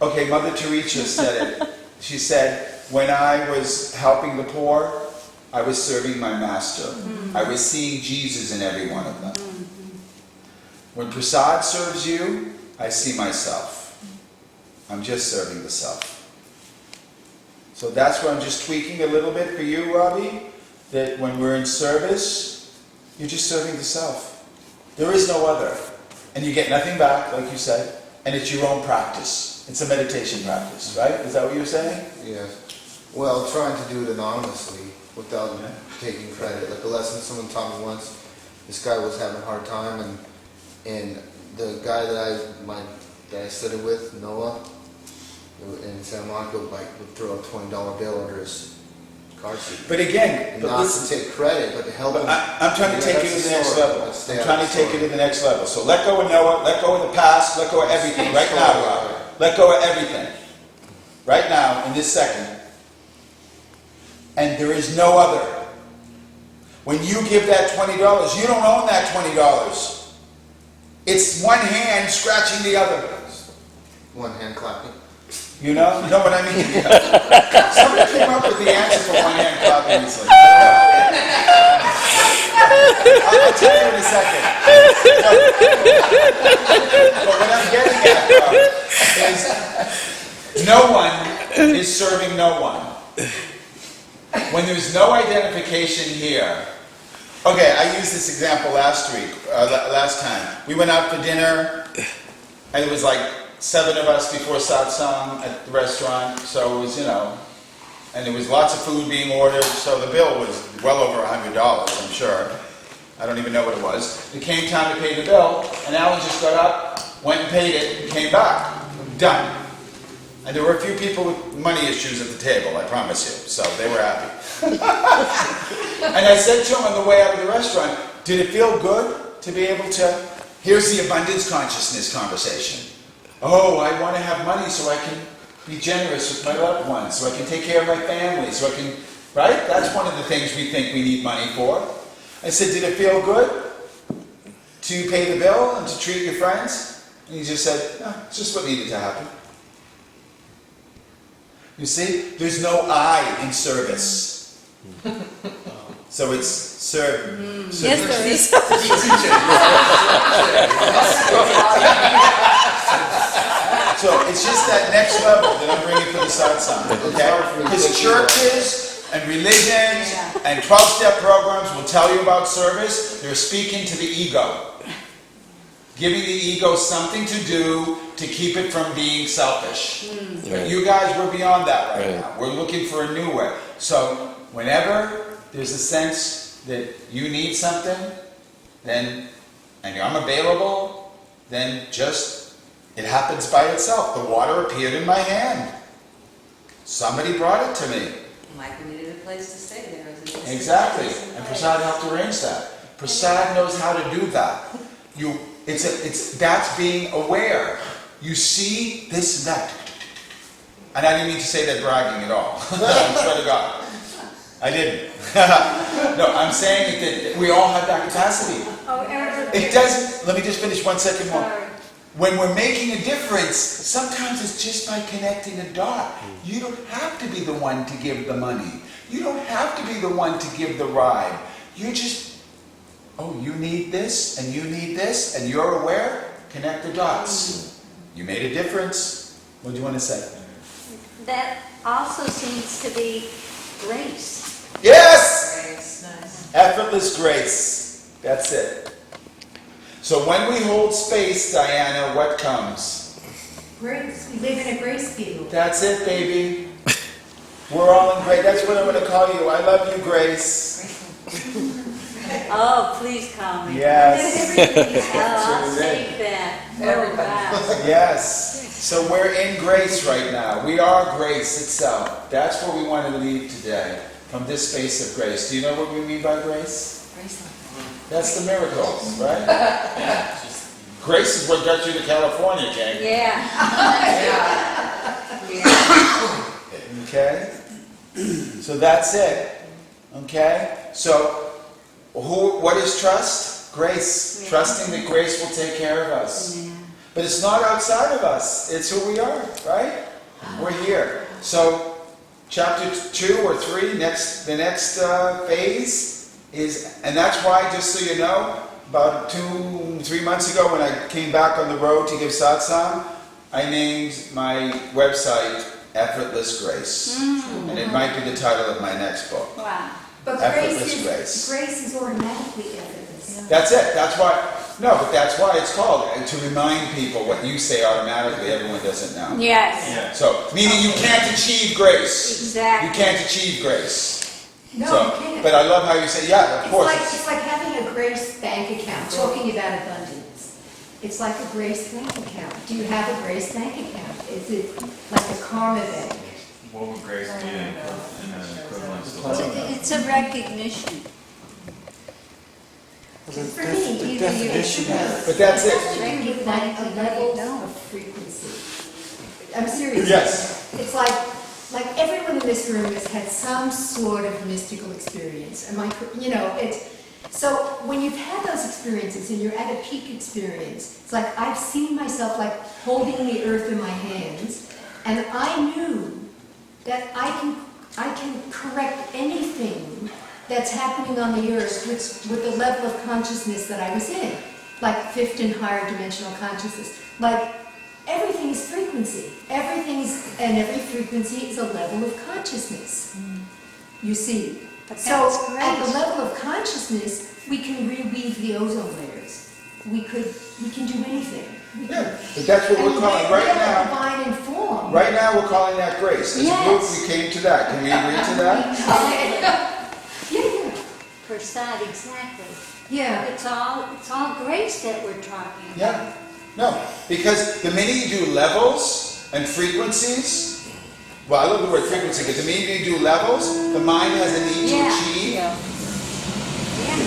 okay, Mother Teresa said it. She said, when I was helping the poor, I was serving my master. I was seeing Jesus in every one of them. When prasad serves you, I see myself. I'm just serving the self. So that's where I'm just tweaking a little bit for you, Robbie, that when we're in service, you're just serving the self. There is no other. And you get nothing back, like you said, and it's your own practice. It's a meditation practice, right? Is that what you were saying? Yeah. Well, trying to do it anonymously without taking credit. Like a lesson someone taught me once. This guy was having a hard time, and the guy that I studied with, Noah, in Santa Monica, would throw a $20 bill under his car seat. But again, And but not listen, to take credit, but to help him. I'm trying to take you to That's the the next story. level. Let's stay I'm out trying of to the take you story. to the next level. So let go of Noah, let go of the past, let go of everything right now, Rob. Let go of everything. Right now, in this second. And there is no other. When you give that $20, you don't own that $20. It's one hand scratching the other. One hand clapping. You know what I mean? Yeah. Somebody came up with the answer for one hand clapping. It's like, I'll tell you in a second. But what I'm getting at is no one is serving no one. When there's no identification here. Okay, I used this example last time. We went out for dinner, and it was like 7 of us before satsang at the restaurant, so it was, and there was lots of food being ordered, so the bill was well over $100, I'm sure. I don't even know what it was. It came time to pay the bill, and Alan just got up, went and paid it, and came back. Done. And there were a few people with money issues at the table, I promise you, so they were happy. And I said to him on the way out of the restaurant, did it feel good to be able to, here's the abundance consciousness conversation. Oh, I want to have money so I can be generous with my loved ones, so I can take care of my family, so I can, right? That's one of the things we think we need money for. I said, did it feel good to pay the bill and to treat your friends? And he just said, no, it's just what needed to happen. You see, there's no I in service. So it's serve. Yes, there is. So it's just that next level that I'm bringing for the satsang, okay? Because churches and religions and 12-step programs will tell you about service. They're speaking to the ego. Giving the ego something to do to keep it from being selfish. But you guys, we're beyond that right now. We're looking for a new way. So whenever there's a sense that you need something, then, and I'm available, then just, it happens by itself. The water appeared in my hand. Somebody brought it to me. Michael needed a place to stay there. Exactly. And Prasad helped arrange that. Prasad knows how to do that. That's being aware. You see this and that. And I didn't mean to say that bragging at all. I swear to God. I didn't. No, I'm saying that we all have that capacity. It doesn't, let me just finish 1 second more. When we're making a difference, sometimes it's just by connecting a dot. You don't have to be the one to give the money. You don't have to be the one to give the ride. You just, oh, you need this, and you need this, and you're aware, connect the dots. You made a difference. What do you want to say? That also seems to be grace. Yes! Grace, nice. Effortless grace. That's it. So when we hold space, Diana, what comes? Grace. We live in a grace field. That's it, baby. We're all in grace. That's what I'm going to call you. I love you, Grace. Oh, please call me. Yes. Oh, I'll take that. Oh, wow. Yes. So we're in grace right now. We are grace itself. That's where we want to leave today, from this space of grace. Do you know what we mean by grace? That's the miracles, right? Grace is what got you to California, Jane. Yeah. Okay? So that's it. Okay? So, what is trust? Grace. Trusting that grace will take care of us. But it's not outside of us. It's who we are, right? We're here. So, chapter 2 or 3, the next phase is, and that's why, just so you know, about 2-3 months ago when I came back on the road to give satsang, I named my website Effortless Grace. And it might be the title of my next book. Wow. But Effortless grace is automatically effortless. That's it. That's why. No, but that's why it's called, to remind people what you say automatically, everyone doesn't know. Yes. So, meaning you can't achieve grace. Exactly. You can't achieve grace. No, So, you can't. but I love how you say, yeah, of course. It's like having a grace bank account, talking about abundance. It's like a grace bank account. Do you have a grace bank account? Is it like a karma bank? What would grace be in an equivalence to love? It's a recognition. For me, either you But that's it. give like a level of frequency. I'm serious. Yes. It's like like everyone in this room has had some sort of mystical experience. So when you've had those experiences and you're at a peak experience, it's like I've seen myself like holding the earth in my hands, and I knew that I can correct anything that's happening on the earth with the level of consciousness that I was in, like fifth and higher dimensional consciousness. Like everything is frequency. And every frequency is a level of consciousness. You see. But So that's great. at the level of consciousness, we can reweave the ozone layers. We can do anything. Yeah, but that's what we're calling right now. Divine in form. Right now, we're calling that grace. As a group, Yes. we came to that. Can we agree to that? Yeah. Prasad, exactly. Yeah. It's all grace that we're talking about. Yeah. No, because the minute you do levels and frequencies, well, I love the word frequency, because the minute you do levels, the mind has a need to Yeah. achieve. Yeah.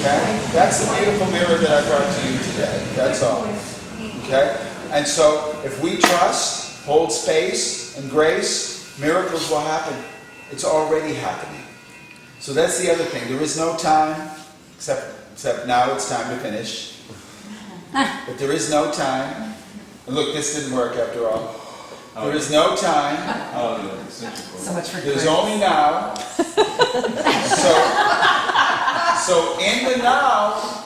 Okay? That's the beautiful mirror that I brought to you today. That's all. Okay? And so, if we trust, hold space, and grace, miracles will happen. It's already happening. So that's the other thing. There is no time, except now it's time to finish. But there is no time. And look, this didn't work after all. There is no time. Oh, yeah, it's interesting. So much for There's grace. only now. So in the now,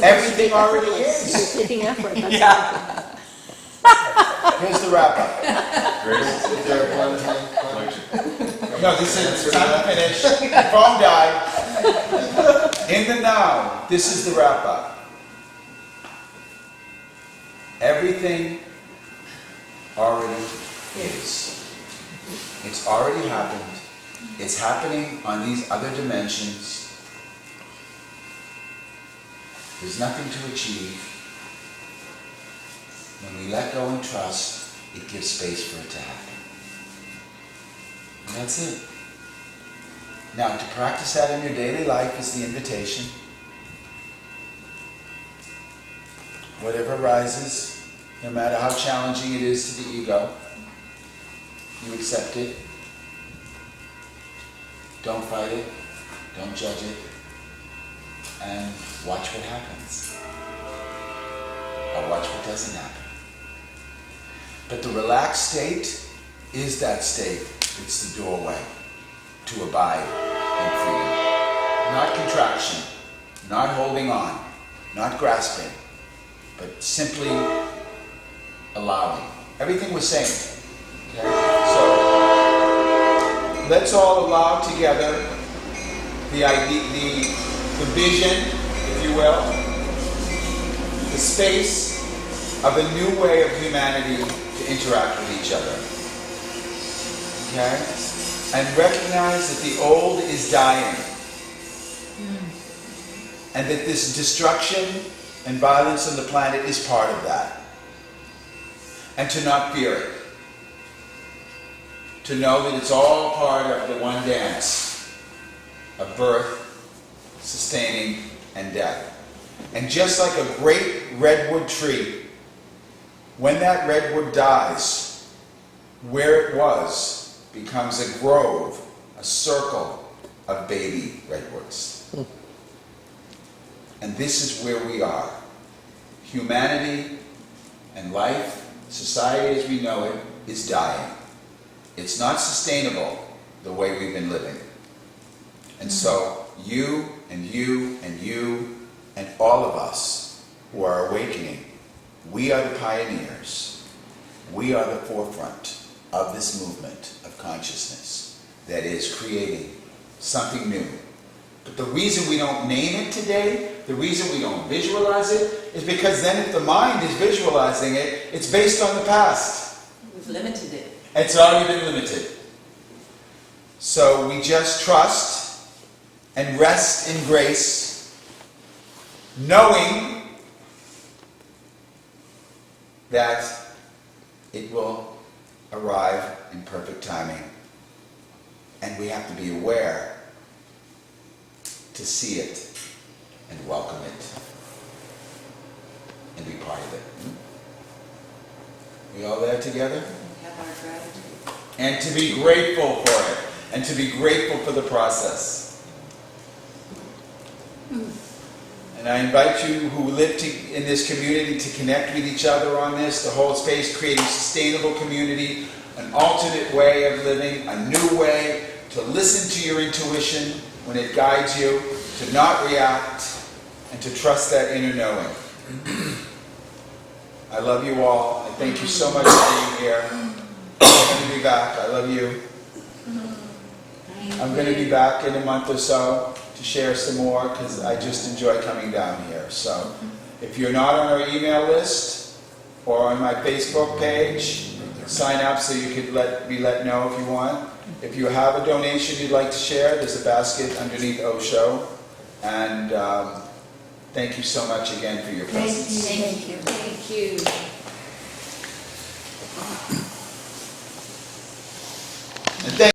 everything already is. Taking effort, that's Yeah. Here's the wrap up. Grace, Is there a plan? lecture. No, this is time to finish. The phone died. In the now, this is the wrap up. Everything already is. It's already happened. It's happening on these other dimensions. There's nothing to achieve. When we let go and trust, it gives space for it to happen. And that's it. Now, to practice that in your daily life is the invitation. Whatever arises, no matter how challenging it is to the ego, you accept it. Don't fight it. Don't judge it. And watch what happens. Or watch what doesn't happen. But the relaxed state is that state. It's the doorway to abide in freedom. Not contraction, not holding on, not grasping, but simply allowing. Everything we're saying. Okay? So let's all allow together the idea, the vision, if you will, the space of a new way of humanity to interact with each other. Okay? And recognize that the old is dying. And that this destruction and violence on the planet is part of that. And to not fear it. To know that it's all part of the one dance of birth, sustaining, and death. And just like a great redwood tree, when that redwood dies, where it was becomes a grove, a circle of baby redwoods. And this is where we are. Humanity and life, society as we know it, is dying. It's not sustainable the way we've been living. And so you and you and you and all of us who are awakening, we are the pioneers. We are the forefront of this movement of consciousness that is creating something new. But the reason we don't name it today, the reason we don't visualize it, is because then if the mind is visualizing it, it's based on the past. We've limited it. It's already been limited. So we just trust and rest in grace, knowing that it will arrive in perfect timing. And we have to be aware to see it and welcome it and be part of it. We all there together? We have our gratitude. and to be grateful for it, and to be grateful for the process. And I invite you who live in this community to connect with each other on this, to hold space, creating sustainable community, an alternate way of living, a new way, to listen to your intuition when it guides you, to not react, and to trust that inner knowing. I love you all. I thank you so much for being here. I'm going to be back. I love you. I'm going to be back in a month or so to share some more because I just enjoy coming down here. So if you're not on our email list or on my Facebook page, sign up so you could be let know if you want. If you have a donation you'd like to share, there's a basket underneath Osho. And thank you so much again for your presence. Thank you. Thank you. And thank